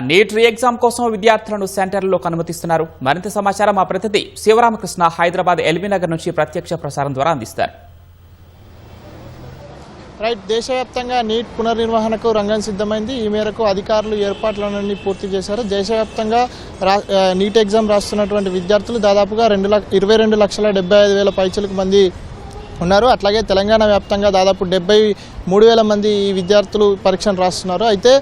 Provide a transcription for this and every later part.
Neat re exam కోసం విద్యార్థులను సెంటర్లకు అనుమతిస్తున్నారు. మరింత సమాచారం మా ప్రతినిధి శివరామకృష్ణ హైదరాబాద్ ఎల్బీ నగర్ నుంచి ప్రత్యక్ష ప్రసారం ద్వారా అందిస్తారు. రైట్, దేశవ్యాప్తంగా నీట్ పునర్నిర్వహణకు రంగం సిద్ధమైంది. ఈ మేరకు అధికారులు ఏర్పాట్లన్నీ పూర్తి చేశారు. దేశవ్యాప్తంగా నీట్ ఎగ్జామ్ రాస్తున్నటువంటి విద్యార్థులు దాదాపుగా 22,75,000 పైచిలకు మంది ఉన్నారు. అట్లాగే తెలంగాణ వ్యాప్తంగా దాదాపు 73,000 మంది ఈ విద్యార్థులు పరీక్షను రాస్తున్నారు. అయితే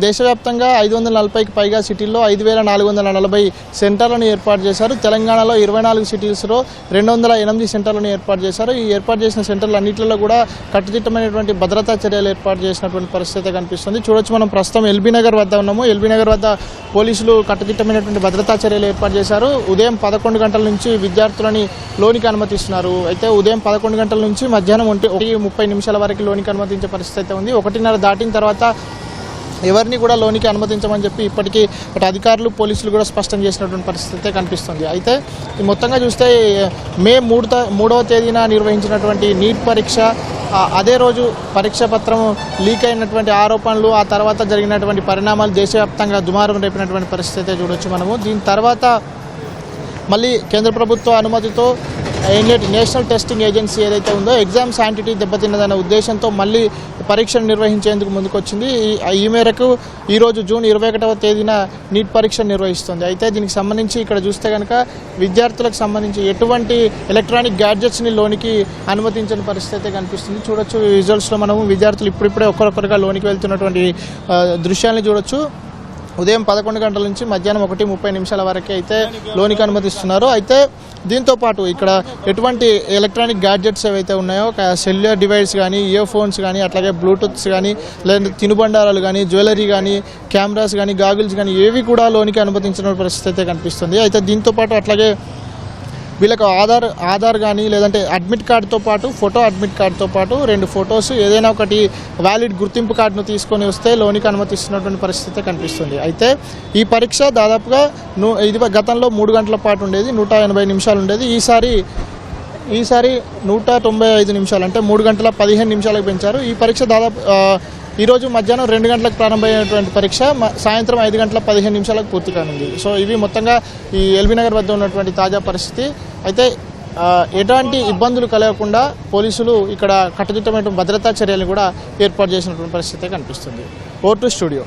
దేశవ్యాప్తంగా 540కి పైగా సిటీల్లో 5,440 సెంటర్లను ఏర్పాటు చేశారు. తెలంగాణలో 24 సిటీస్లో 208 సెంటర్లను ఏర్పాటు చేశారు. ఈ ఏర్పాటు చేసిన సెంటర్లు అన్నింటిలో కూడా కట్టుదిట్టమైనటువంటి భద్రతా చర్యలు ఏర్పాటు చేసినటువంటి పరిస్థితి కనిపిస్తుంది. చూడొచ్చు, మనం ప్రస్తుతం ఎల్బీ నగర్ వద్ద ఉన్నాము. ఎల్బీ నగర్ వద్ద పోలీసులు కట్టుదిట్టమైనటువంటి భద్రతా చర్యలు ఏర్పాటు చేశారు. ఉదయం 11 గంటల నుంచి విద్యార్థులని లోనికి అనుమతిస్తున్నారు. అయితే ఉదయం 11 గంటల నుంచి మధ్యాహ్నం 1:30 వరకు లోనికి అనుమతించే పరిస్థితి అయితే ఉంది. 1:30 దాటిన తర్వాత ఎవరిని కూడా లోనికి అనుమతించమని చెప్పి ఇప్పటికీ అధికారులు పోలీసులు కూడా స్పష్టం చేసినటువంటి పరిస్థితి కనిపిస్తుంది. అయితే మొత్తంగా చూస్తే మే 3వ తేదీన నిర్వహించినటువంటి నీట్ పరీక్ష, అదే రోజు పరీక్ష పత్రం లీక్ అయినటువంటి ఆరోపణలు, ఆ తర్వాత జరిగినటువంటి పరిణామాలు దేశవ్యాప్తంగా దుమారం రేపినటువంటి పరిస్థితి చూడొచ్చు మనము. దీని తర్వాత మళ్ళీ కేంద్ర ప్రభుత్వ అనుమతితో నేషనల్ టెస్టింగ్ ఏజెన్సీ ఏదైతే ఉందో ఎగ్జామ్ శాంటిటీ దెబ్బతిన్నదన్న ఉద్దేశంతో మళ్ళీ పరీక్షను నిర్వహించేందుకు ముందుకొచ్చింది. ఈ మేరకు ఈరోజు జూన్ 21వ తేదీన నీట్ పరీక్ష నిర్వహిస్తుంది. అయితే దీనికి సంబంధించి ఇక్కడ చూస్తే కనుక విద్యార్థులకు సంబంధించి ఎటువంటి ఎలక్ట్రానిక్ గ్యాడ్జెట్స్ని లోనికి అనుమతించని పరిస్థితి కనిపిస్తుంది. చూడొచ్చు, విజువల్స్లో మనము విద్యార్థులు ఇప్పుడిప్పుడే ఒక్కొక్కరుగా లోనికి వెళ్తున్నటువంటి దృశ్యాన్ని చూడొచ్చు. ఉదయం 11 గంటల నుంచి మధ్యాహ్నం 1:30 వరకు అయితే లోనికి అనుమతిస్తున్నారు. అయితే దీంతో పాటు ఇక్కడ ఎటువంటి ఎలక్ట్రానిక్ గ్యాడ్జెట్స్ ఏవైతే ఉన్నాయో, సెల్యులర్ డివైస్ కానీ, ఇయర్ ఫోన్స్ కానీ, అట్లాగే బ్లూటూత్స్ కానీ, లేదంటే తినుబండారాలు కానీ, జ్యువెలరీ కానీ, కెమెరాస్ కానీ, గాగుల్స్ కానీ ఏవి కూడా లోనికి అనుమతించిన పరిస్థితి అయితే కనిపిస్తుంది. అయితే దీంతో పాటు అట్లాగే వీళ్ళకు ఆధార్ కానీ, లేదంటే అడ్మిట్ కార్డుతో పాటు ఫోటో అడ్మిట్ కార్డుతో పాటు 2 ఫొటోస్, ఏదైనా ఒకటి వ్యాలిడ్ గుర్తింపు కార్డును తీసుకొని వస్తే లోనికి అనుమతిస్తున్నటువంటి పరిస్థితి కనిపిస్తుంది. అయితే ఈ పరీక్ష దాదాపుగా ఇది గతంలో 3 గంటల పాటు ఉండేది, 180 నిమిషాలు ఉండేది. ఈసారి 195 నిమిషాలు, అంటే 3 గంటల 15 నిమిషాలకు పెంచారు. ఈ పరీక్ష దాదాపు ఈరోజు మధ్యాహ్నం 2 గంటలకు ప్రారంభమైనటువంటి పరీక్ష సాయంత్రం 5 గంటల 15 నిమిషాలకు పూర్తి కానుంది. సో ఇవి మొత్తంగా ఈ ఎల్బీ నగర్ వద్ద ఉన్నటువంటి తాజా పరిస్థితి. అయితే ఎలాంటి ఇబ్బందులు కలగకుండా పోలీసులు ఇక్కడ కట్టుదిట్టమైన భద్రతా చర్యలు కూడా ఏర్పాటు చేసినటువంటి పరిస్థితి కనిపిస్తుంది. Over to studio.